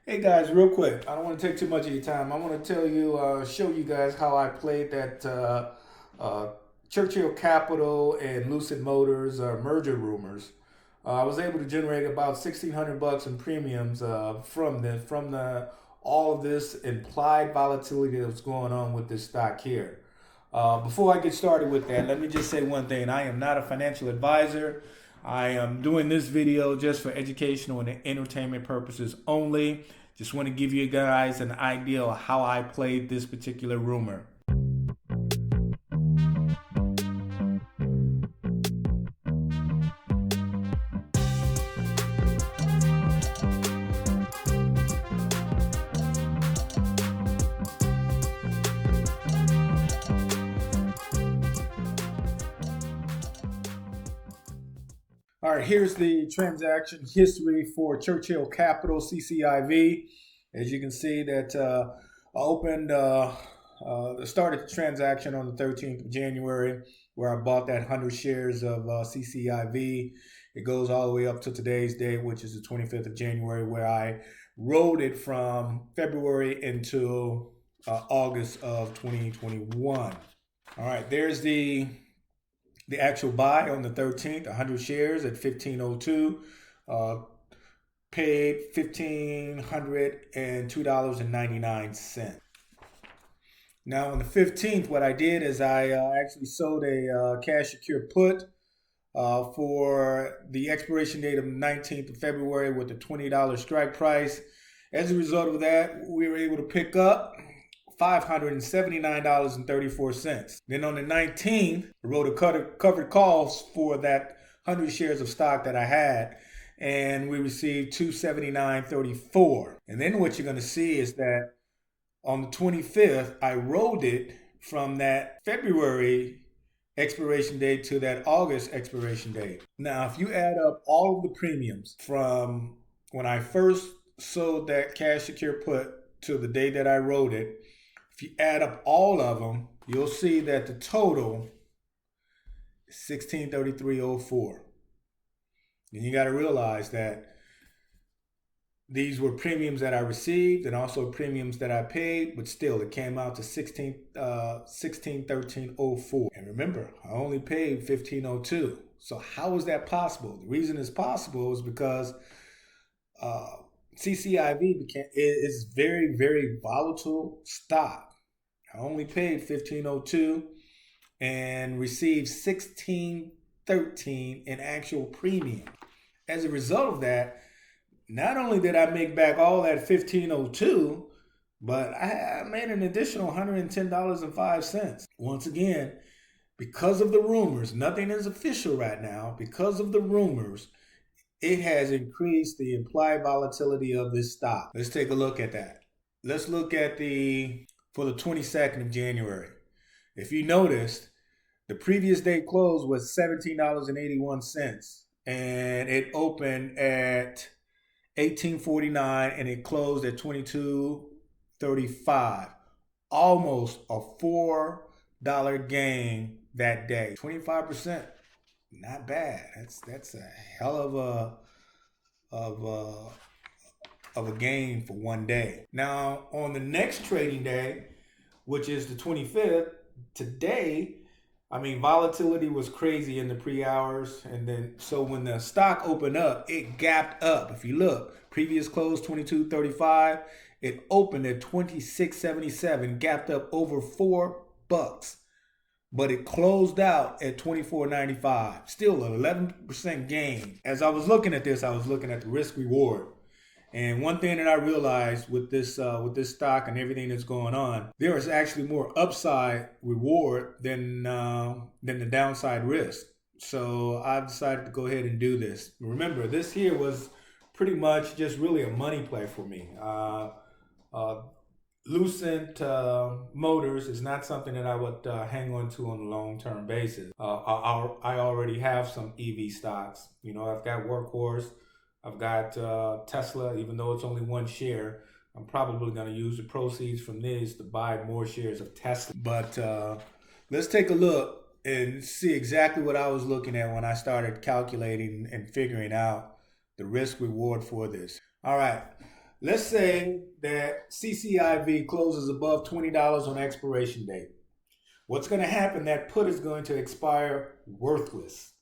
Hey guys, real quick. I don't want to take too much of your time. I want to tell you, show you guys how I played that uh, Churchill Capital and Lucid Motors merger rumors. I was able to generate about $1,600 in premiums from the all of this implied volatility that's going on with this stock here. Before I get started with that, let me just say one thing. I am not a financial advisor. I am doing this video just for educational and entertainment purposes only. Just want to give you guys an idea of how I played this particular rumor. All right, here's the transaction history for Churchill Capital, CCIV. As you can see that I started the transaction on the 13th of January where I bought that 100 shares of CCIV. It goes all the way up to today's date, which is the 25th of January, where I rode it from February into August of 2021. All right, there's the actual buy on the 13th, 100 shares at 1502. Paid $1,502.99. Now on the 15th, what I did is I actually sold a cash secure put for the expiration date of the 19th of February with a $20 strike price. As a result of that, we were able to pick up $579.34. Then on the 19th, I wrote a covered calls for that 100 shares of stock that I had, and we received $279.34. And then what you're going to see is that on the 25th, I rolled it from that February expiration date to that August expiration date. Now, if you add up all of the premiums from when I first sold that cash secure put to the day that I wrote it, if you add up all of them, you'll see that the total is $1633.04. And you got to realize that these were premiums that I received and also premiums that I paid, but still it came out to $1613.04. And remember, I only paid $1502. So how is that possible? The reason it's possible is because CCIV is very, very volatile stock. I only paid $1502 and received $1613 in actual premium. As a result of that, not only did I make back all that $1502, but I made an additional $110.05. Once again, because of the rumors, nothing is official right now. Because of the rumors, it has increased the implied volatility of this stock. Let's take a look at that. Let's look at for the 22nd of January. If you noticed, the previous day close was $17.81, and it opened at 1849 and it closed at 2235. Almost a $4 gain that day. 25%. Not bad. That's a hell of a gain for one day. Now on the next trading day, which is the 25th, today, I mean, volatility was crazy in the pre-hours, and then so when the stock opened up, it gapped up. If you look, previous close 22.35, it opened at 26.77, gapped up over $4, but it closed out at 24.95. Still an 11% gain. As I was looking at this, I was looking at the risk reward. And one thing that I realized with this stock and everything that's going on, there is actually more upside reward than the downside risk. So I've decided to go ahead and do this. Remember, this here was pretty much just really a money play for me. Lucid Motors is not something that I would hang on to on a long-term basis. I already have some EV stocks. You know, I've got Workhorse. I've got Tesla, even though it's only one share. I'm probably going to use the proceeds from this to buy more shares of Tesla. But let's take a look and see exactly what I was looking at when I started calculating and figuring out the risk reward for this. All right, let's say that CCIV closes above $20 on expiration date. What's going to happen? That put is going to expire worthless.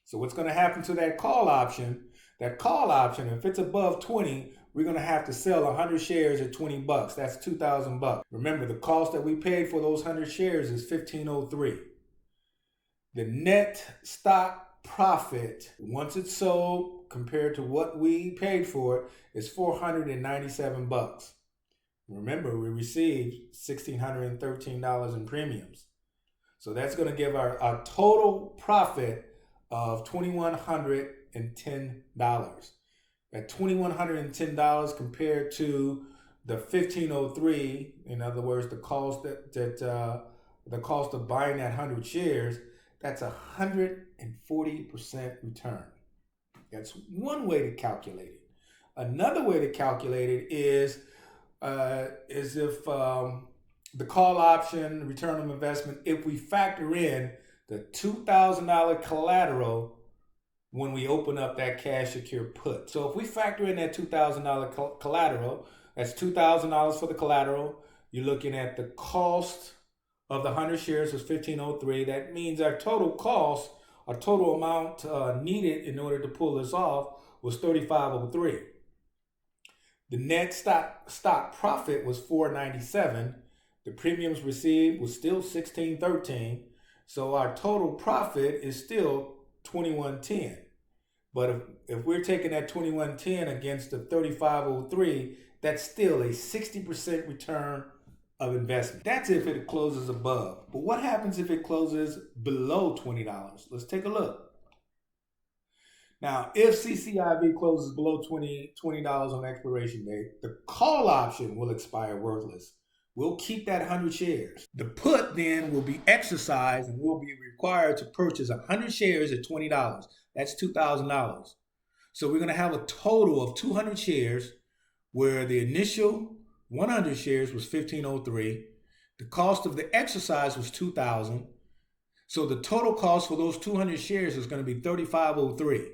So what's going to happen to that call option? That call option, if it's above 20, we're going to have to sell 100 shares at 20 bucks. That's 2,000 bucks. Remember, the cost that we paid for those 100 shares is 1,503. The net stock profit, once it's sold compared to what we paid for it, is 497 bucks. Remember, we received $1,613 in premiums. So that's going to give our total profit of $2,110. At $2,110 compared to the 1,503, in other words, the cost the cost of buying that 100 shares, that's 140% return. That's one way to calculate it. Another way to calculate it is if the call option return on investment, if we factor in the $2,000 collateral when we open up that cash secure put. So if we factor in that $2,000 collateral, that's $2,000 for the collateral. You're looking at the cost of the 100 shares was 1,503. That means our total cost, our total amount needed in order to pull this off was 3,503. The net stock profit was 497. The premiums received was still 1,613. So our total profit is still 2,110. But if we're taking that 2,110 against the 3,503, that's still a 60% return of investment. That's if it closes above. But what happens if it closes below $20? Let's take a look. Now, if CCIV closes below $20 on expiration date, the call option will expire worthless. We'll keep that 100 shares. The put then will be exercised and we'll be required to purchase 100 shares at $20. That's $2,000. So we're going to have a total of 200 shares where the initial 100 shares was 1,503. The cost of the exercise was $2,000. So the total cost for those 200 shares is going to be 3,503.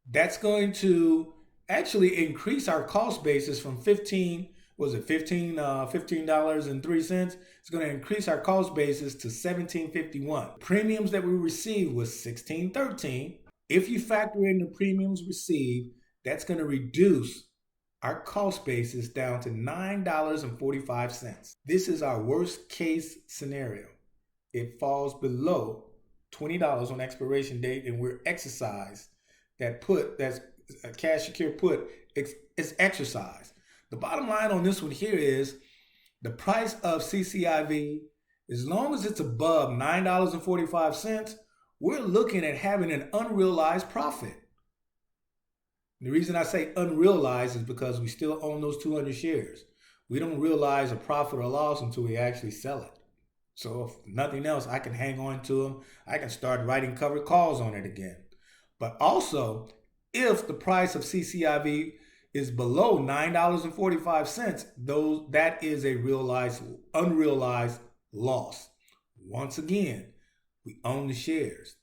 That's going to actually increase our cost basis from $15.03. It's going to increase our cost basis to $17.51. Premiums that we received was $16.13. If you factor in the premiums received, that's going to reduce our cost basis down to $9.45. This is our worst case scenario. It falls below $20 on expiration date and we're exercised. That put, that's a cash secure put, is exercised. The bottom line on this one here is the price of CCIV, as long as it's above $9.45, we're looking at having an unrealized profit. The reason I say unrealized is because we still own those 200 shares. We don't realize a profit or loss until we actually sell it. So if nothing else, I can hang on to them. I can start writing covered calls on it again. But also, if the price of CCIV is below $9.45, that is a unrealized loss. Once again, we own the shares.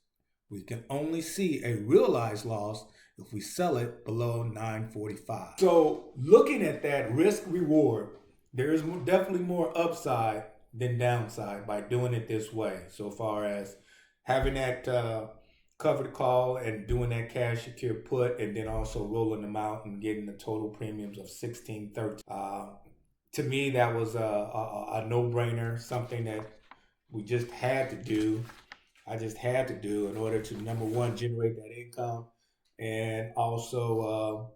We can only see a realized loss if we sell it below $9.45. So looking at that risk reward, there is definitely more upside than downside by doing it this way. So far as having that covered call and doing that cash secure put, and then also rolling them out and getting the total premiums of $16.13. To me, that was a no-brainer, something that we just had to do. I just had to do in order to, number one, generate that income and also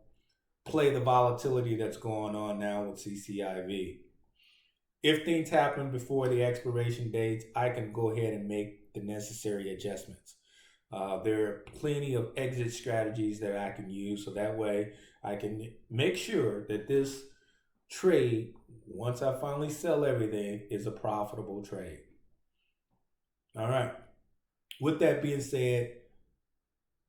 play the volatility that's going on now with CCIV. If things happen before the expiration dates, I can go ahead and make the necessary adjustments. There are plenty of exit strategies that I can use, so that way I can make sure that this trade, once I finally sell everything, is a profitable trade. All right. With that being said,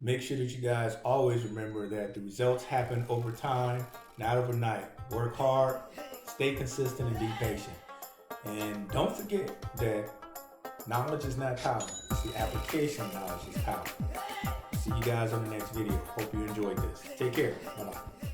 make sure that you guys always remember that the results happen over time, not overnight. Work hard, stay consistent, and be patient. And don't forget that knowledge is not power. It's the application of knowledge is power. See you guys on the next video. Hope you enjoyed this. Take care. Bye-bye.